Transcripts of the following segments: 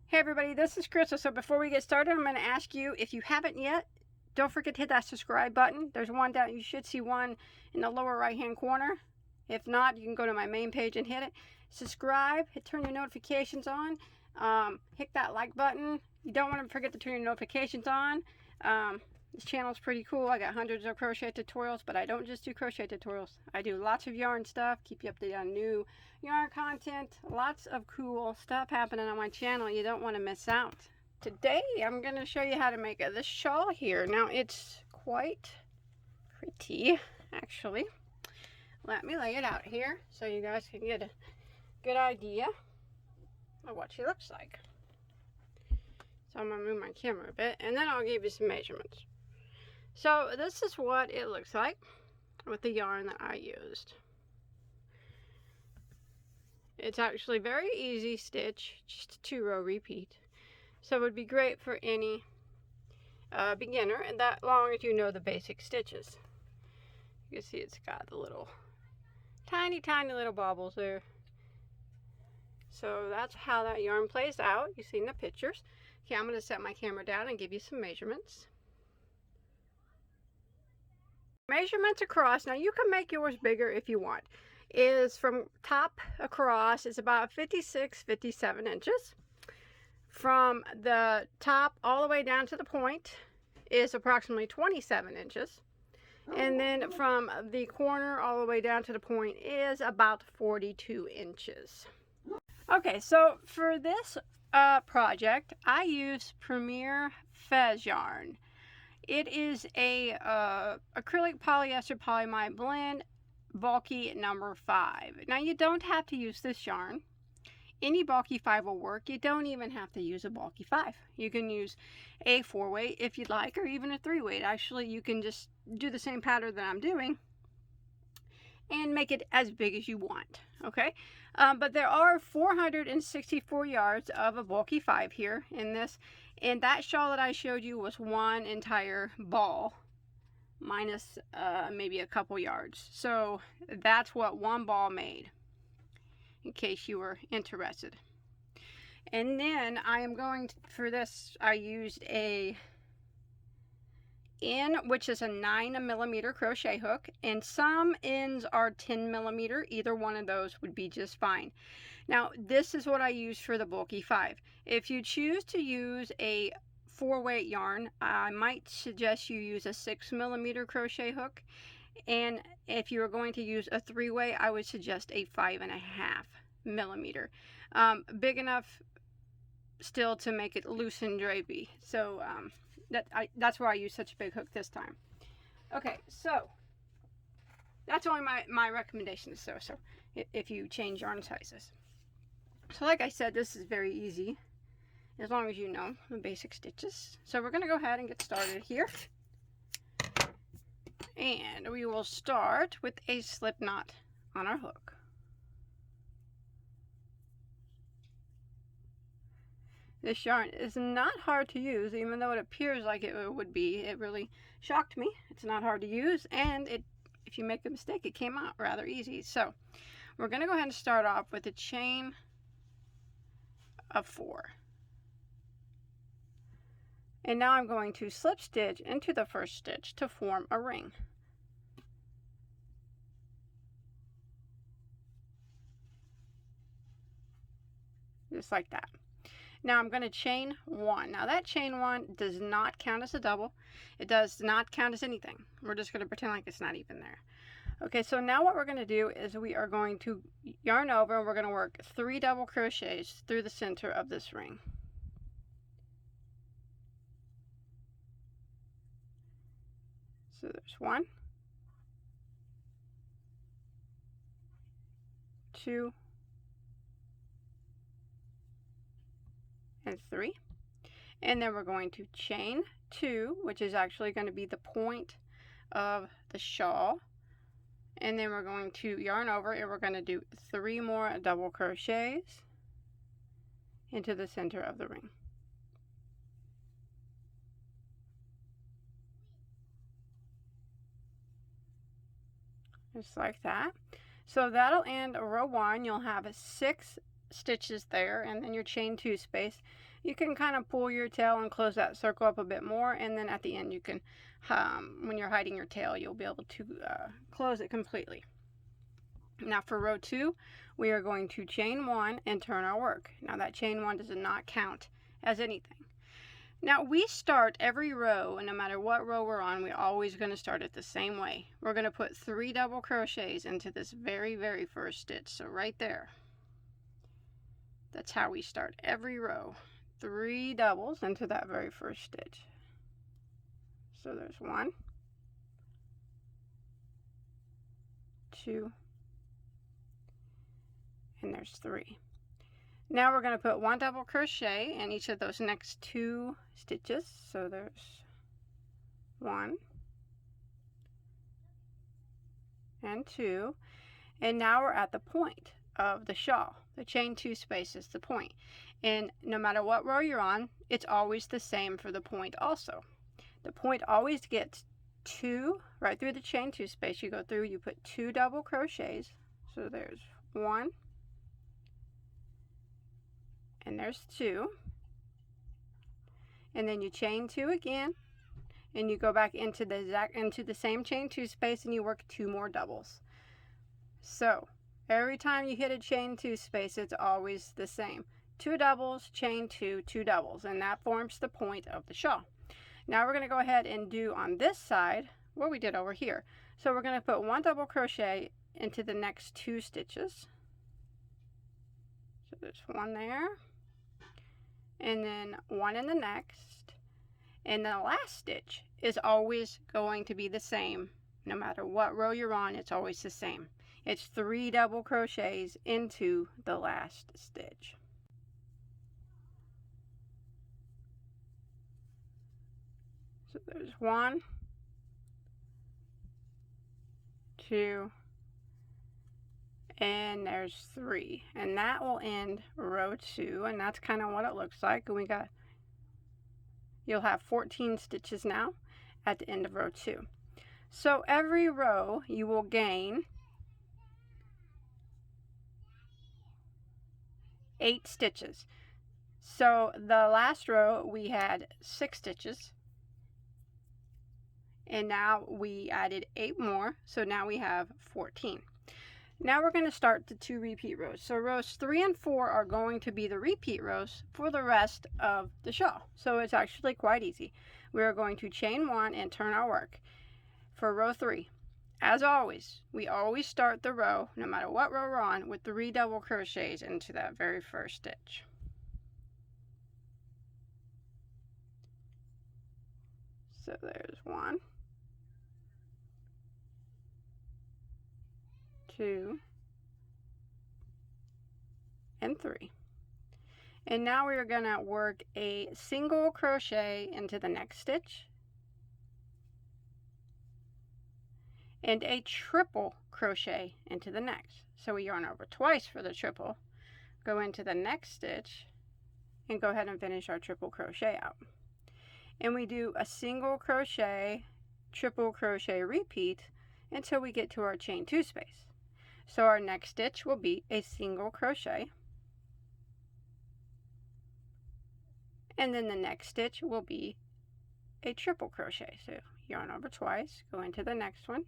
Hey everybody, this is Crystal. So before we get started, I'm going to ask you, if you haven't yet, don't forget to hit that subscribe button. There's one down, you should see one in the lower right hand corner. If not, you can go to my main page and hit it. Subscribe, turn your notifications on, hit that like button. You don't want to forget to turn your notifications on. This channel is pretty cool. I got hundreds of crochet tutorials, but I don't just do crochet tutorials. I do lots of yarn stuff, keep you updated on new yarn content, lots of cool stuff happening on my channel. You don't want to miss out. Today I'm going to show you how to make this shawl here. Now it's quite pretty, actually. Let me lay it out here so you guys can get a good idea of what she looks like. So I'm going to move my camera a bit and then I'll give you some measurements. So this is what it looks like with the yarn that I used. It's actually very easy stitch, just a 2-row repeat. So it would be great for any beginner, and that long as you know the basic stitches. You can see it's got the little tiny little bobbles there. So that's how that yarn plays out. You see in the pictures. Okay, I'm going to set my camera down and give you some measurements. Measurements across, now you can make yours bigger if you want, is from top across is about 57 inches. From the top all the way down to the point is approximately 27 inches. And then from the corner all the way down to the point is about 42 inches. Okay, so for this project, I use Premier Fez yarn. It is a acrylic polyester polyamide blend, bulky number 5. Now you don't have to use this yarn. Any bulky 5 will work. You don't even have to use a bulky 5. You can use a 4-weight if you'd like, or even a 3-weight. Actually, you can just do the same pattern that I'm doing and make it as big as you want. Okay, but there are 464 yards of a bulky 5 here in this, and that shawl that I showed you was one entire ball minus maybe a couple yards. So that's what one ball made, in case you were interested. And then I am going to, for this I used a N, which is a 9mm crochet hook, and some ends are 10mm. Either one of those would be just fine. Now this is what I use for the bulky 5. If you choose to use a 4-weight yarn, I might suggest you use a 6mm crochet hook, and if you are going to use a 3-weight, I would suggest a 5.5mm. Big enough still to make it loose and drapey. So that's why I use such a big hook this time. Okay, so that's only my recommendation. So if you change yarn sizes. So like I said, this is very easy as long as you know the basic stitches. So we're going to go ahead and get started here. And we will start with a slip knot on our hook. This yarn is not hard to use, even though it appears like it would be. It really shocked me. It's not hard to use, and if you make a mistake, it came out rather easy. So we're going to go ahead and start off with a chain of 4. And now I'm going to slip stitch into the first stitch to form a ring. Just like that. Now I'm going to chain 1. Now that chain 1 does not count as a double. It does not count as anything. We're just going to pretend like it's not even there. Okay, so now what we're going to do is we are going to yarn over and we're going to work 3 double crochets through the center of this ring. So there's 1, 2, and 3. And then we're going to chain 2, which is actually going to be the point of the shawl. And then we're going to yarn over and we're going to do 3 more double crochets into the center of the ring. Just like that. So that'll end row 1. You'll have 6 stitches there, and then your chain 2 space. you can kind of pull your tail and close that circle up a bit more, and then at the end you can, when you're hiding your tail, you'll be able to close it completely. Now for row 2, we are going to chain 1 and turn our work. Now that chain 1 does not count as anything. Now we start every row, and no matter what row we're on, we're always going to start it the same way. We're going to put 3 double crochets into this very first stitch. So right there, that's how we start every row. 3 doubles into that very first stitch. So there's 1, 2, and there's 3. Now we're going to put 1 double crochet in each of those next 2 stitches. So there's 1 and 2, and now we're at the point of the shawl. The chain 2 space is the point, and no matter what row you're on, it's always the same for the point also. The point always gets 2 right through the chain 2 space. You go through, you put 2 double crochets. So there's 1 and there's 2, and then you chain 2 again, and you go back into the same chain 2 space, and you work 2 more doubles. So every time you hit a chain 2 space, it's always the same. 2 doubles, chain 2, 2 doubles, and that forms the point of the shawl. Now we're going to go ahead and do on this side what we did over here. So we're going to put 1 double crochet into the next 2 stitches. So there's 1 there, and then 1 in the next, and the last stitch is always going to be the same. No matter what row you're on, it's always the same. It's 3 double crochets into the last stitch. So there's 1, 2, and there's 3, and that will end row 2, and that's kind of what it looks like. And you'll have 14 stitches now at the end of row 2. So every row you will gain 8 stitches. So the last row we had 6 stitches, and now we added 8 more, so now we have 14. Now we're going to start the 2 repeat rows. So rows 3 and 4 are going to be the repeat rows for the rest of the shawl. So it's actually quite easy. We are going to chain 1 and turn our work. For row 3, as always, we always start the row, no matter what row we're on, with 3 double crochets into that very first stitch. So there's 1, 2, and 3. And now we are going to work a single crochet into the next stitch and a triple crochet into the next. So we yarn over twice for the triple, go into the next stitch, and go ahead and finish our triple crochet out. And we do a single crochet, triple crochet repeat until we get to our chain 2 space. So our next stitch will be a single crochet, and then the next stitch will be a triple crochet. So yarn over twice, go into the next one,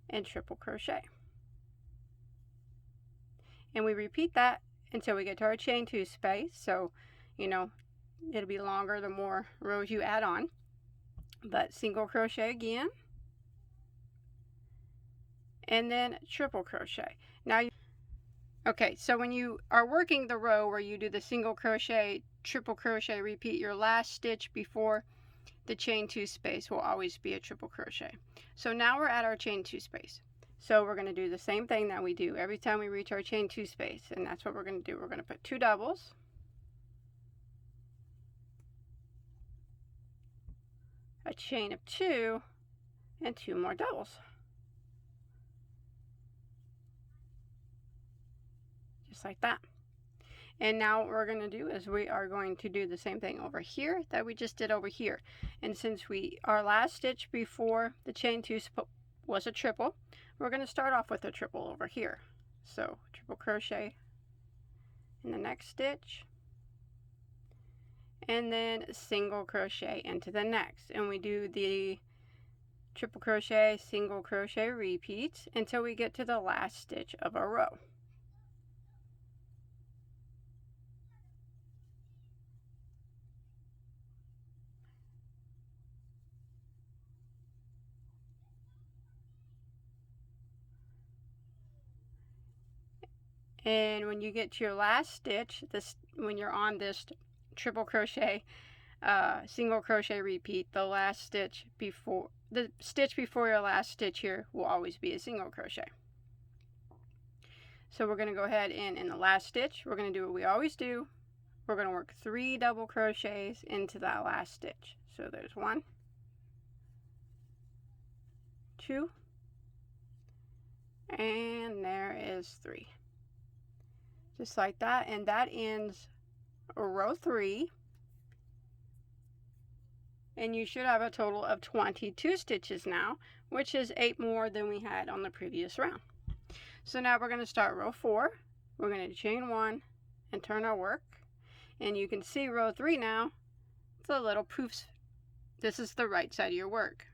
and triple crochet. And we repeat that until we get to our chain 2 space. So, you know, it'll be longer the more rows you add on. But single crochet again, and then triple crochet. Now, okay, so when you are working the row where you do the single crochet, triple crochet, repeat, your last stitch before the chain 2 space will always be a triple crochet. So now we're at our chain 2 space. So we're going to do the same thing that we do every time we reach our chain 2 space, and that's what we're going to do. We're going to put 2 doubles, a chain of 2, and 2 more doubles. Just like that. And now what we're going to do is we are going to do the same thing over here that we just did over here. And since our last stitch before the chain 2 was a triple, we're going to start off with a triple over here. So triple crochet in the next stitch, and then single crochet into the next, and we do the triple crochet, single crochet repeats until we get to the last stitch of our row. And when you get to your last stitch, when you're on this triple crochet, single crochet repeat, the stitch before your last stitch here will always be a single crochet. So we're going to go ahead and in the last stitch, we're going to do what we always do. We're going to work 3 double crochets into that last stitch. So there's 1, 2, and there is 3. Just like that, and that ends row 3. And you should have a total of 22 stitches now, which is 8 more than we had on the previous round. So now we're going to start row 4. We're going to chain 1 and turn our work. And you can see row 3 now, the little poofs. This is the right side of your work.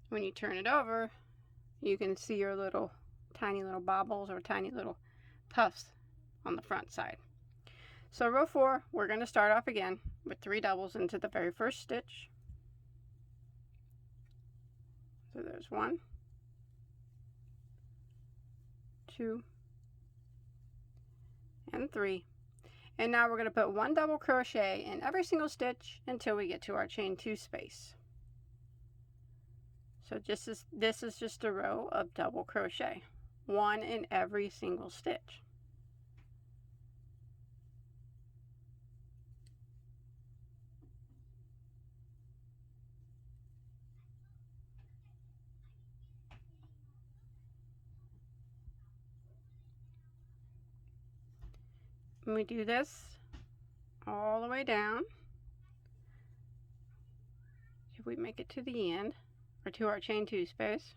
When you turn it over, you can see your little tiny little bobbles or tiny little puffs on the front side. So row 4, we're going to start off again with 3 doubles into the very first stitch. So there's 1, 2, and 3. And now we're going to put 1 double crochet in every single stitch until we get to our chain 2 space. So this is just a row of double crochet, 1 in every single stitch. And we do this all the way down if we make it to the end or to our chain 2 space.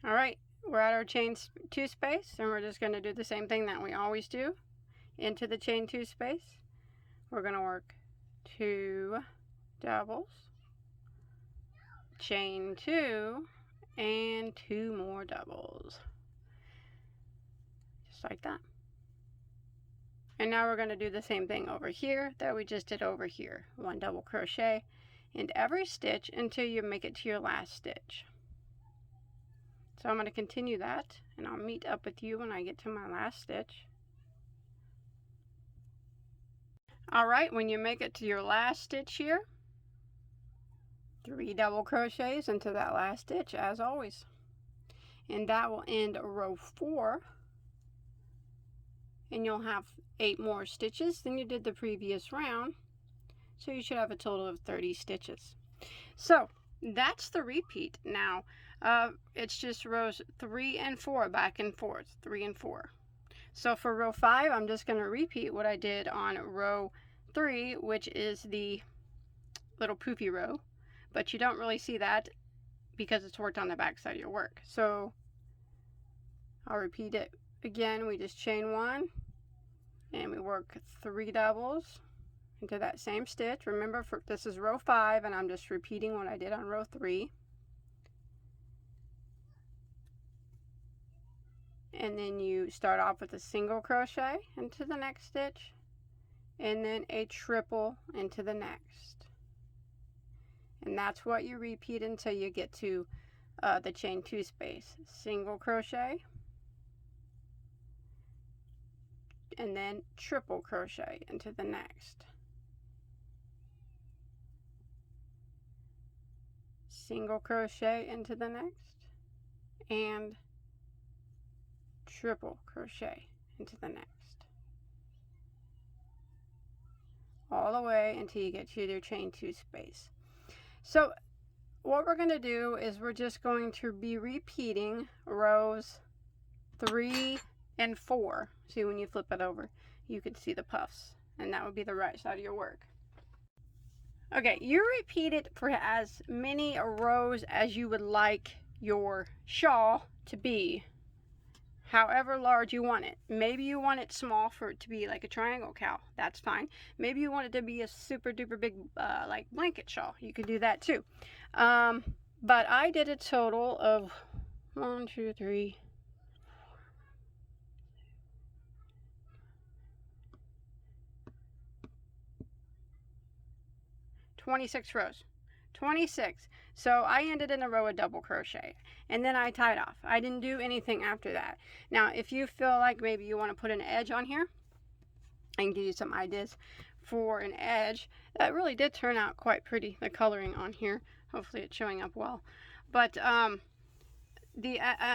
All right, we're at our chain 2 space, and we're just going to do the same thing that we always do. Into the chain 2 space, we're going to work 2 doubles, chain 2, and 2 more doubles, just like that. And now we're going to do the same thing over here that we just did over here. 1 double crochet in every stitch until you make it to your last stitch. So I'm going to continue that, and I'll meet up with you when I get to my last stitch. Alright, when you make it to your last stitch here, 3 double crochets into that last stitch as always. And that will end row 4. And you'll have 8 more stitches than you did the previous round. So you should have a total of 30 stitches. So that's the repeat. Now, it's just rows 3 and 4 back and forth, 3 and 4. So for row 5, I'm just going to repeat what I did on row 3, which is the little poofy row. But you don't really see that because it's worked on the back side of your work. So I'll repeat it again. We just chain 1 and we work 3 doubles into that same stitch. Remember, this is row 5, and I'm just repeating what I did on row 3. And then you start off with a single crochet into the next stitch, and then a triple into the next. And that's what you repeat until you get to the chain 2 space. Single crochet, and then triple crochet into the next. Single crochet into the next, and triple crochet into the next, all the way until you get to your chain 2 space. So what we're going to do is we're just going to be repeating rows 3 and 4. See, when you flip it over, you can see the puffs, and that would be the right side of your work. Okay, you repeat it for as many rows as you would like your shawl to be however large you want it. Maybe you want it small for it to be like a triangle cowl. That's fine. Maybe you want it to be a super duper big like blanket shawl. You could do that too. But I did a total of 1, 2, 3, 26 rows. 26. So I ended in a row of double crochet and then I tied off. I didn't do anything after that. Now if you feel like maybe you want to put an edge on here, I can give you some ideas for an edge. That really did turn out quite pretty, the coloring on here. Hopefully it's showing up well. But a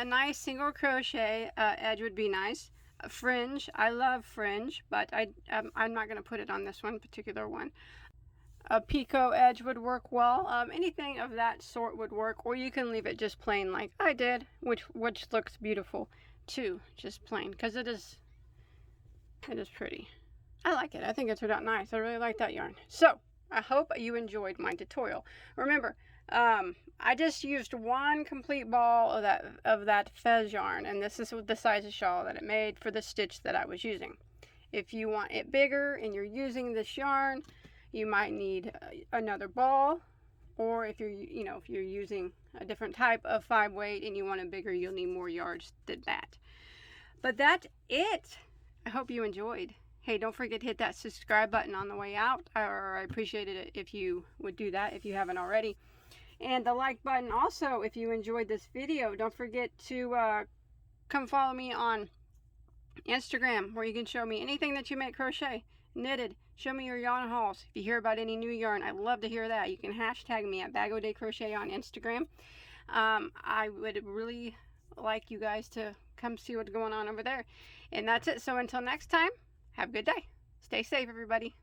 nice single crochet edge would be nice. A fringe, I love fringe, but I'm not going to put it on this one particular one. A picot edge would work well. Anything of that sort would work, or you can leave it just plain like I did, which looks beautiful too, just plain, because it is pretty. I like it. I think it turned out nice. I really like that yarn. So I hope you enjoyed my tutorial. Remember, I just used one complete ball of that fez yarn, and this is the size of shawl that it made for the stitch that I was using. If you want it bigger and you're using this yarn, you might need another ball, or if you're using a different type of 5-weight and you want it bigger, you'll need more yards than that. But that's it. I hope you enjoyed. Hey, don't forget to hit that subscribe button on the way out, or I appreciate it if you would do that if you haven't already. And the like button also if you enjoyed this video. Don't forget to come follow me on Instagram, where you can show me anything that you make crochet, knitted. Show me your yarn hauls. If you hear about any new yarn, I'd love to hear that. You can hashtag me at Bagoday Crochet on Instagram. I would really like you guys to come see what's going on over there. And that's it. So until next time, have a good day. Stay safe, everybody.